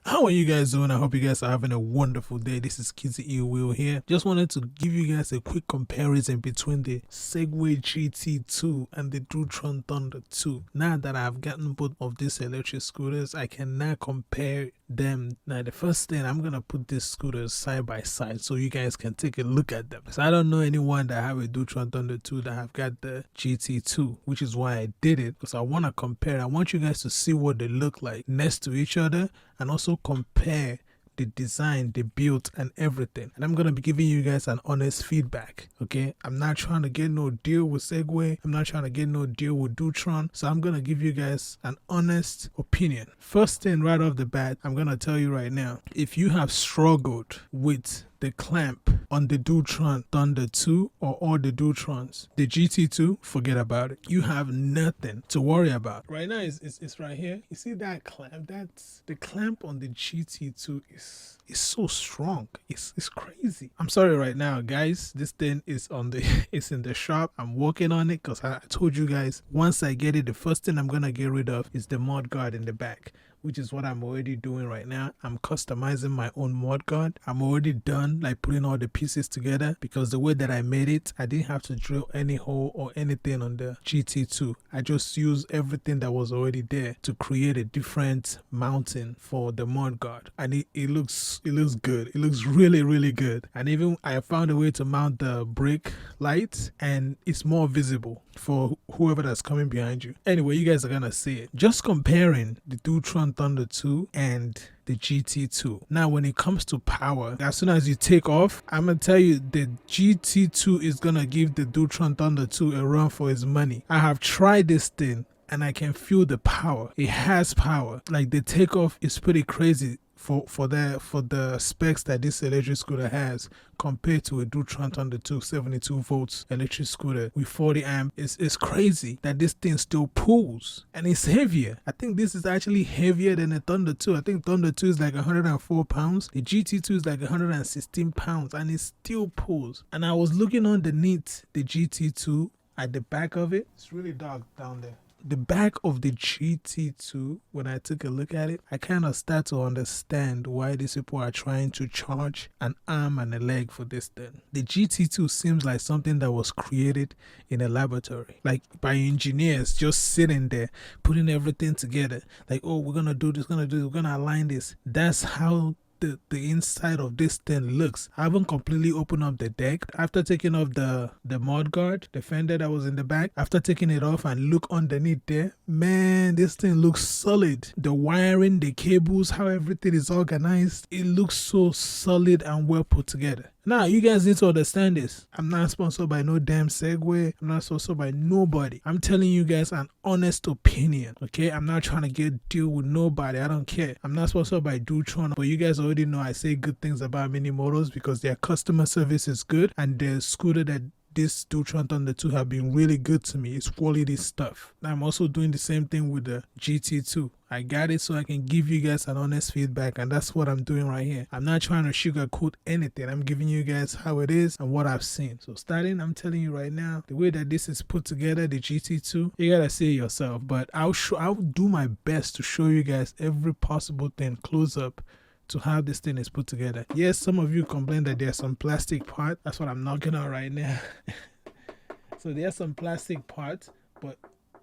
How are you guys doing? I hope you guys are having a wonderful day. This is Kizzy Will here. Just wanted to give you guys a quick comparison between the SEGWAY GT2 and the Dualtron Thunder 2. Now that I've gotten both of these electric scooters, I can now compare them. Now the first thing, I'm gonna put these scooters side by side so you guys can take a look at them. So I don't know anyone that have a Dualtron Thunder 2 that have got the GT2, which is why I did it, because I want to compare. I want you guys to see what they look like next to each other and also compare the design, the build, and everything. And I'm gonna be giving you guys an honest feedback. Okay, I'm not trying to get no deal with Segway. I'm not trying to get no deal with Dualtron. So I'm gonna give you guys an honest opinion. First thing right off the bat, I'm gonna tell you right now, if you have struggled with the clamp on the Dualtron Thunder 2 or all the Dualtrons, the GT2, forget about it. You have nothing to worry about. Right now, it's right here. You see that clamp? That's the clamp on the GT2 is so strong. It's crazy. I'm sorry right now, guys. This thing is on the it's in the shop. I'm working on it because I told you guys once I get it, the first thing I'm gonna get rid of is the mud guard in the back, which is what I'm already doing right now. I'm customizing my own mud guard. I'm already done like putting all the pieces together, because the way that I made it, I didn't have to drill any hole or anything on the GT2. I just used everything that was already there to create a different mounting for the mud guard, and it looks good. It looks really good. And even I found a way to mount the brake light, and it's more visible for whoever that's coming behind you. Anyway, you guys are gonna see it. Just comparing the Dualtron Thunder 2 and the GT2. Now, when it comes to power, as soon as you take off, I'm gonna tell you the GT2 is gonna give the Dualtron Thunder 2 a run for its money. I have tried this thing and I can feel the power. It has power. Like the takeoff is pretty crazy for the specs that this electric scooter has compared to a Dualtron Thunder 2 72 volts electric scooter with 40 amp. It's crazy that this thing still pulls, and it's heavier. I think this is actually heavier than a Thunder 2. I think Thunder 2 is like 104 pounds. The GT2 is like 116 pounds, and it still pulls. And I was looking underneath the GT2 at the back of it. It's really dark down there. The back of the GT2, when I took a look at it, I kind of start to understand why these people are trying to charge an arm and a leg for this thing. The GT2 seems like something that was created in a laboratory, like by engineers just sitting there, putting everything together. Like, oh, we're going to do this, we're going to align this. That's how the inside of this thing looks. I haven't completely opened up the deck. After taking off the mud guard, the fender that was in the back, after taking it off and look underneath there, man, this thing looks solid. The wiring, the cables, how everything is organized, it looks so solid and well put together. Now, you guys need to understand this. I'm not sponsored by no damn Segway. I'm not sponsored by nobody. I'm telling you guys an honest opinion, okay? I'm not trying to get deal with nobody. I don't care. I'm not sponsored by Dualtron, but you guys already know I say good things about Mini Motors because their customer service is good, and the scooter that this Dualtron Thunder 2 have been really good to me. It's quality stuff. Now, I'm also doing the same thing with the GT2. I got it so I can give you guys an honest feedback, and that's what I'm doing right here. I'm not trying to sugarcoat anything. I'm giving you guys how it is and what I've seen. So starting, I'm telling you right now, the way that this is put together, the GT2, you gotta see it yourself. But I'll do my best to show you guys every possible thing close up to how this thing is put together. Yes, some of you complain that there's some plastic part. That's what I'm knocking on right now. So there's some plastic parts, but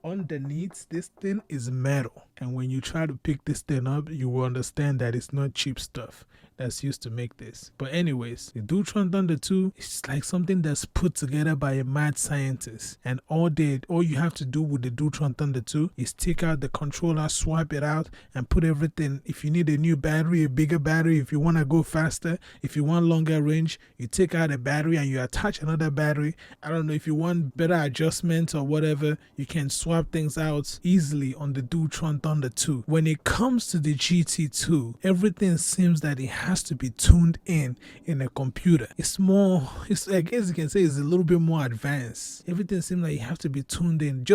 underneath this thing is metal, and when you try to pick this thing up, you will understand that it's not cheap stuff that's used to make this. But anyways, the Dualtron Thunder 2 is like something that's put together by a mad scientist, and all you have to do with the Dualtron Thunder 2 is take out the controller, swap it out, and put everything. If you need a new battery, a bigger battery, if you want to go faster, if you want longer range, you take out a battery and you attach another battery. I don't know, if you want better adjustments or whatever, you can swap things out easily on the Dualtron Thunder 2. When it comes to the GT2, everything seems that it has to be tuned in a computer. I guess you can say it's a little bit more advanced. Everything seems like you have to be tuned in.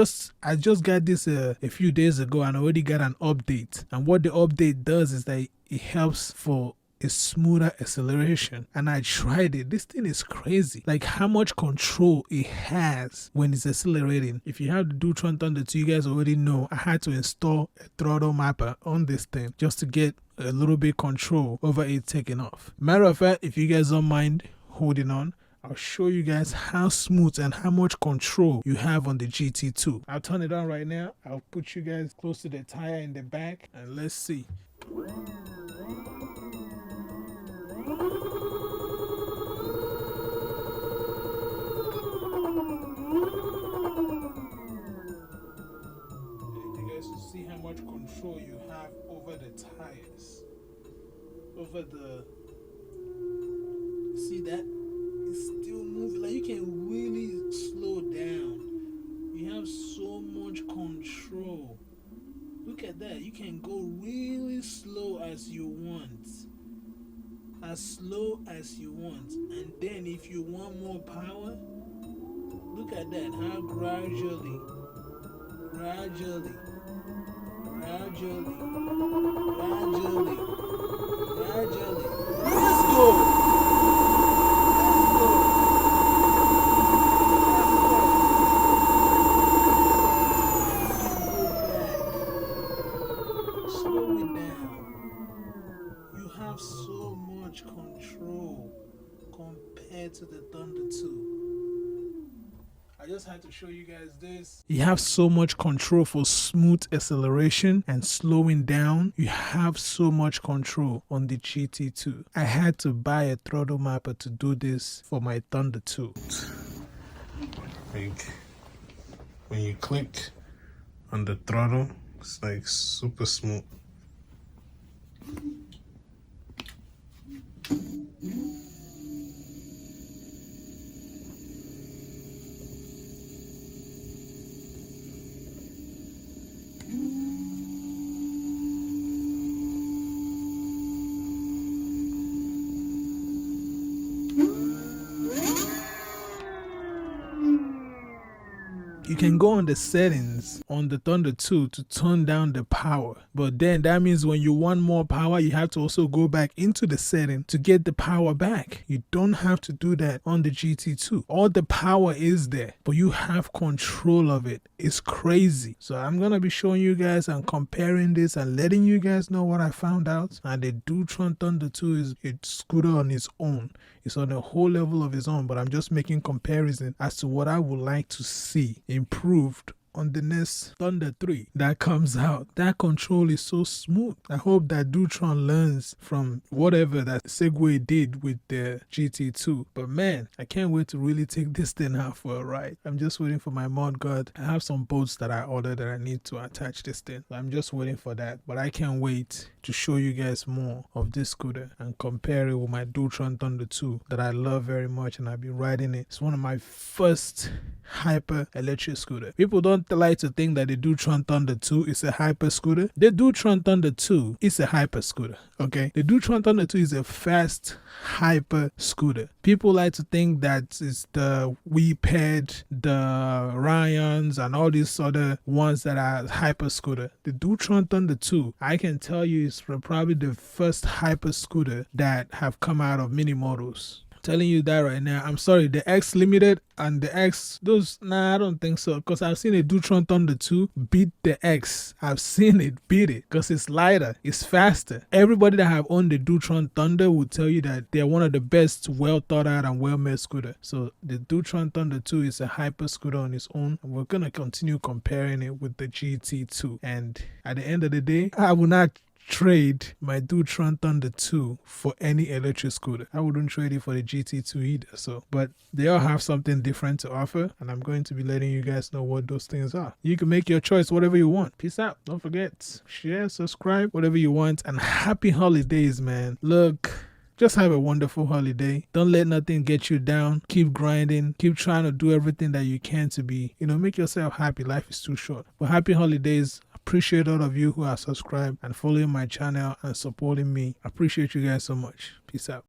I just got this a few days ago and already got an update. And what the update does is that it helps for a smoother acceleration, and I tried it. This thing is crazy, like how much control it has when it's accelerating. If you have the Dualtron Thunder 2, you guys already know I had to install a throttle mapper on this thing just to get a little bit control over it taking off. Matter of fact, if you guys don't mind holding on, I'll show you guys how smooth and how much control you have on the GT2. I'll turn it on right now. I'll put you guys close to the tire in the back and let's see. You guys can see how much control you have over the tires. Over the... See that? It's still moving. Like, you can really slow down. You have so much control. Look at that. You can go really slow as you want. As slow as you want. And then if you want more power, look at that. How gradually, let's go. So much control compared to the Thunder 2. I just had to show you guys this. You have so much control for smooth acceleration and slowing down. You have so much control on the GT2. I had to buy a throttle mapper to do this for my Thunder 2. Like when you click on the throttle, it's like super smooth. You can go on the settings on the Thunder 2 to turn down the power, but then that means when you want more power, you have to also go back into the setting to get the power back. You don't have to do that on the GT2. All the power is there, but you have control of it. It's crazy. So I'm gonna be showing you guys and comparing this and letting you guys know what I found out. And the Dualtron Thunder 2 is a scooter on its own. It's on a whole level of its own, but I'm just making comparison as to what I would like to see improved on the next Thunder 3 that comes out. That control is so smooth. I hope that Dualtron learns from whatever that Segway did with the GT2. But man, I can't wait to really take this thing out for a ride. I'm just waiting for my mod guard. I have some bolts that I ordered that I need to attach this thing. I'm just waiting for that. But I can't wait to show you guys more of this scooter and compare it with my Dualtron Thunder 2 that I love very much, and I've been riding it. It's one of my first hyper electric scooter. People don't like to think that the Dualtron Thunder 2 is a hyper scooter. The Dualtron Thunder 2 is a hyper scooter, okay? The Dualtron Thunder 2 is a fast hyper scooter. People like to think that it's the Weeped, the Ryans, and all these other ones that are hyper scooter. The Dualtron Thunder 2, I can tell you, is probably the first hyper scooter that have come out of mini models. Telling you that right now. I'm sorry, the X Limited and the X, those, nah, I don't think so, because I've seen a Dualtron Thunder 2 beat the X. I've seen it beat it because it's lighter, it's faster. Everybody that have owned the Dualtron Thunder will tell you that they're one of the best, well thought out and well made scooter. So the Dualtron Thunder 2 is a hyper scooter on its own, and we're gonna continue comparing it with the GT2. And at the end of the day, I will not trade my Dualtron Thunder 2 for any electric scooter. I wouldn't trade it for the GT2 either. So, but they all have something different to offer, and I'm going to be letting you guys know what those things are. You can make your choice, whatever you want. Peace out. Don't forget, share, subscribe, whatever you want, and happy holidays, man. Look, just have a wonderful holiday. Don't let nothing get you down. Keep grinding. Keep trying to do everything that you can to be, make yourself happy. Life is too short. But happy holidays. Appreciate all of you who are subscribed and following my channel and supporting me. Appreciate you guys so much. Peace out.